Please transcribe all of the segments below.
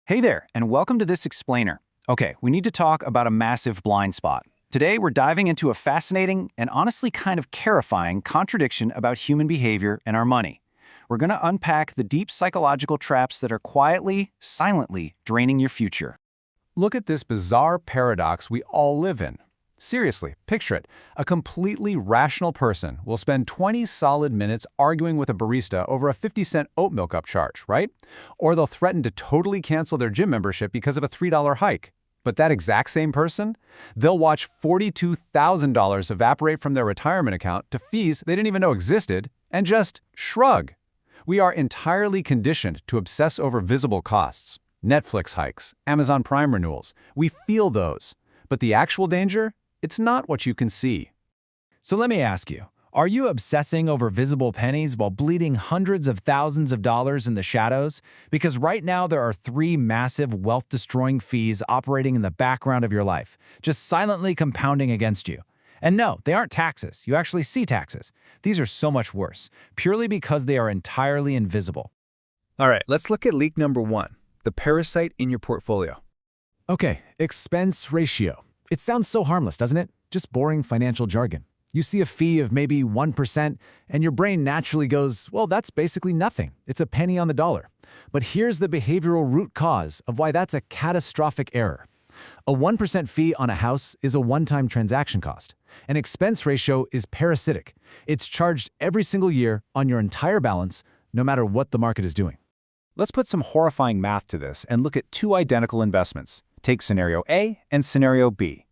Hey there, and welcome to this explainer. Okay, we need to talk about a massive blind spot. Today, we're diving into a fascinating and honestly kind of terrifying contradiction about human behavior and our money. We're going to unpack the deep psychological traps that are quietly, silently draining your future. Look at this bizarre paradox we all live in. Seriously, picture it. A completely rational person will spend 20 solid minutes arguing with a barista over a 50-cent oat milk upcharge, right? Or they'll threaten to totally cancel their gym membership because of a $3 hike. But that exact same person, they'll watch $42,000 evaporate from their retirement account to fees they didn't even know existed and just shrug. We are entirely conditioned to obsess over visible costs. Netflix hikes, Amazon Prime renewals. We feel those. But the actual danger? It's not what you can see. So let me ask you, are you obsessing over visible pennies while bleeding hundreds of thousands of dollars in the shadows? Because right now there are three massive wealth-destroying fees operating in the background of your life, just silently compounding against you. And no, they aren't taxes. You actually see taxes. These are so much worse, purely because they are entirely invisible. All right, let's look at leak number one, the parasite in your portfolio. Okay, expense ratio. It sounds so harmless, doesn't it? Just boring financial jargon. You see a fee of maybe 1%, and your brain naturally goes, well, that's basically nothing. It's a penny on the dollar. But here's the behavioral root cause of why that's a catastrophic error. A 1% fee on a house is a one-time transaction cost. An expense ratio is parasitic. It's charged every single year on your entire balance, no matter what the market is doing. Let's put some horrifying math to this and look at two identical investments. Take scenario A and scenario B.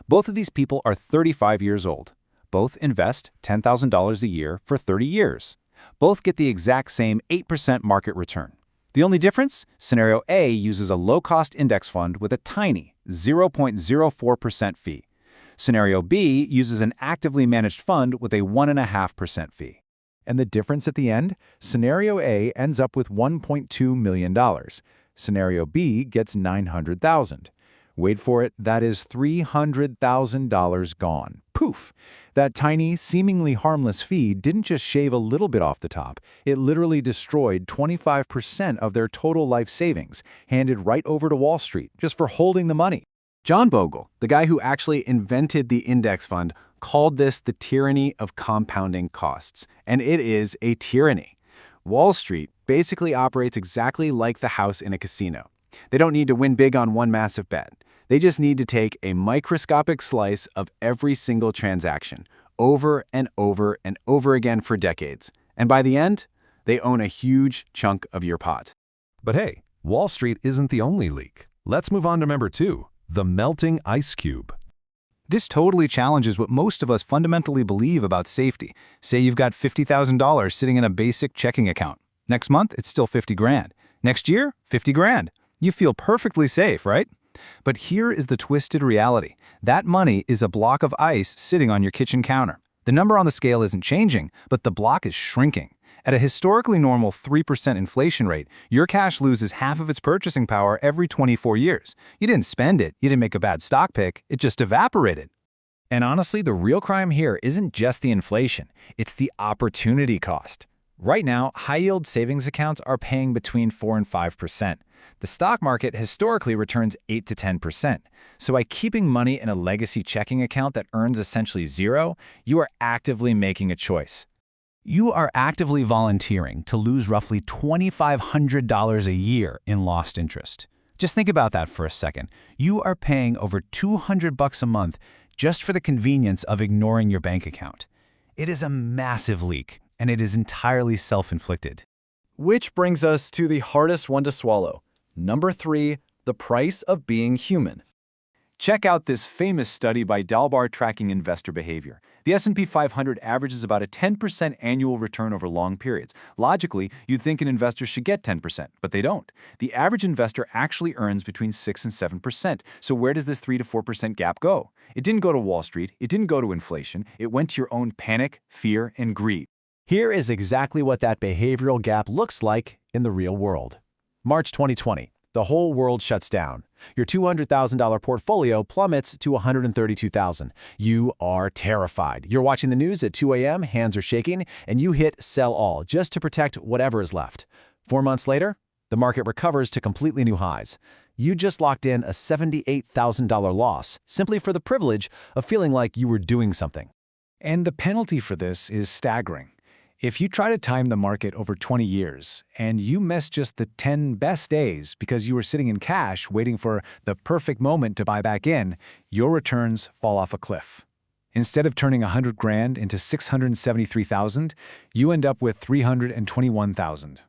Both of these people are 35 years old. Both invest $10,000 a year for 30 years. Both get the exact same 8% market return. The only difference? Scenario A uses a low-cost index fund with a tiny 0.04% fee. Scenario B uses an actively managed fund with a 1.5% fee. And the difference at the end? Scenario A ends up with $1.2 million. Scenario B gets $900,000. Wait for it, that is $300,000 gone. Poof! That tiny, seemingly harmless fee didn't just shave a little bit off the top. It literally destroyed 25% of their total life savings, handed right over to Wall Street, just for holding the money. John Bogle, the guy who actually invented the index fund, called this the tyranny of compounding costs. And it is a tyranny. Wall Street basically operates exactly like the house in a casino. They don't need to win big on one massive bet. They just need to take a microscopic slice of every single transaction, over and over and over again for decades. And by the end, they own a huge chunk of your pot. But hey, Wall Street isn't the only leak. Let's move on to number two, the melting ice cube. This totally challenges what most of us fundamentally believe about safety. Say you've got $50,000 sitting in a basic checking account. Next month, it's still 50 grand. Next year, 50 grand. You feel perfectly safe, right? But here is the twisted reality. That money is a block of ice sitting on your kitchen counter. The number on the scale isn't changing, but the block is shrinking. At a historically normal 3% inflation rate, your cash loses half of its purchasing power every 24 years. You didn't spend it, you didn't make a bad stock pick, it just evaporated. And honestly, the real crime here isn't just the inflation, it's the opportunity cost. Right now, high-yield savings accounts are paying between 4 and 5%. The stock market historically returns 8 to 10%. So by keeping money in a legacy checking account that earns essentially zero, you are actively making a choice. You are actively volunteering to lose roughly $2,500 a year in lost interest. Just think about that for a second. You are paying over $200 a month just for the convenience of ignoring your bank account. It is a massive leak, and it is entirely self-inflicted. Which brings us to the hardest one to swallow. Number 3, the price of being human. Check out this famous study by Dalbar tracking investor behavior. The S&P 500 averages about a 10% annual return over long periods. Logically, you'd think an investor should get 10%, but they don't. The average investor actually earns between 6 and 7%. So where does this 3 to 4% gap go? It didn't go to Wall Street. It didn't go to inflation. It went to your own panic, fear, and greed. Here is exactly what that behavioral gap looks like in the real world. March 2020. The whole world shuts down. Your $200,000 portfolio plummets to $132,000. You are terrified. You're watching the news at 2 a.m., hands are shaking, and you hit sell all just to protect whatever is left. 4 months later, The market recovers to completely new highs. You just locked in a $78,000 loss simply for the privilege of feeling like you were doing something. And the penalty for this is staggering. If you try to time the market over 20 years and you miss just the 10 best days because you were sitting in cash waiting for the perfect moment to buy back in, your returns fall off a cliff. Instead of turning 100 grand into 673,000, you end up with 321,000.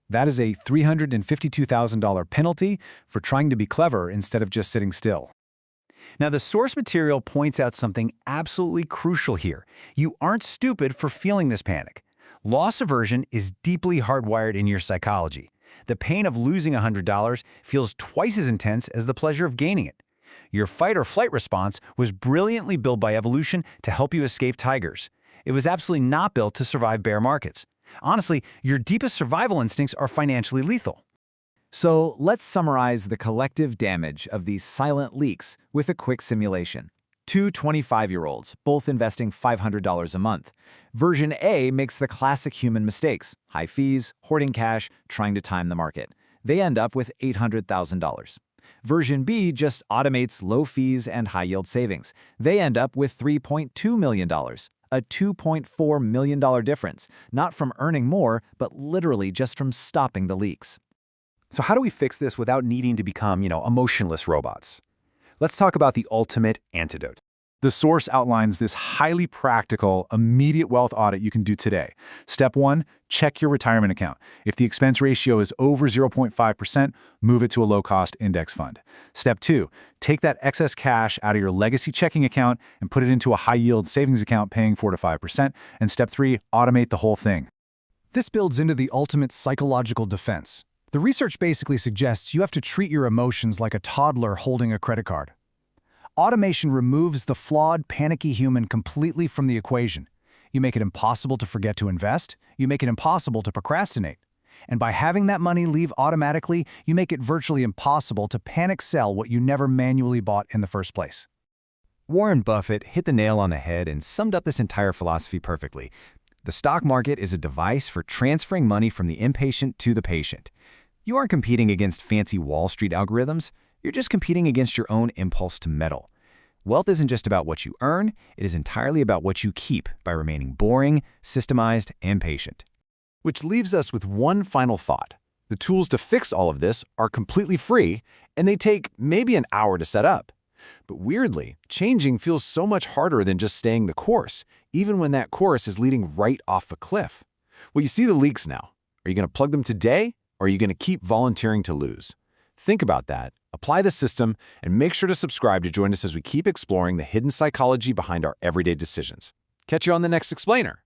That is a $352,000 penalty for trying to be clever instead of just sitting still. Now, the source material points out something absolutely crucial here. You aren't stupid for feeling this panic. Loss aversion is deeply hardwired in your psychology. The pain of losing $100 feels twice as intense as the pleasure of gaining it. Your fight or flight response was brilliantly built by evolution to help you escape tigers. It was absolutely not built to survive bear markets. Honestly, your deepest survival instincts are financially lethal. So let's summarize the collective damage of these silent leaks with a quick simulation. Two 25-year-olds, both investing $500 a month. Version A makes the classic human mistakes: high fees, hoarding cash, trying to time the market. They end up with $800,000. Version B just automates low fees and high-yield savings. They end up with $3.2 million, a $2.4 million difference, not from earning more, but literally just from stopping the leaks. So how do we fix this without needing to become, emotionless robots? Let's talk about the ultimate antidote. The source outlines this highly practical, immediate wealth audit you can do today. Step 1, check your retirement account. If the expense ratio is over 0.5%, move it to a low-cost index fund. Step 2, take that excess cash out of your legacy checking account and put it into a high-yield savings account paying 4 to 5%. And step 3, automate the whole thing. This builds into the ultimate psychological defense. The research basically suggests you have to treat your emotions like a toddler holding a credit card. Automation removes the flawed, panicky human completely from the equation. You make it impossible to forget to invest. You make it impossible to procrastinate. And by having that money leave automatically, you make it virtually impossible to panic sell what you never manually bought in the first place. Warren Buffett hit the nail on the head and summed up this entire philosophy perfectly. The stock market is a device for transferring money from the impatient to the patient. You aren't competing against fancy Wall Street algorithms. You're just competing against your own impulse to meddle. Wealth isn't just about what you earn, it is entirely about what you keep by remaining boring, systemized, and patient. Which leaves us with one final thought. The tools to fix all of this are completely free, and they take maybe an hour to set up. But weirdly, changing feels so much harder than just staying the course, even when that course is leading right off a cliff. Well, you see the leaks now. Are you going to plug them today, or are you going to keep volunteering to lose? Think about that, apply the system, and make sure to subscribe to join us as we keep exploring the hidden psychology behind our everyday decisions. Catch you on the next Explainer.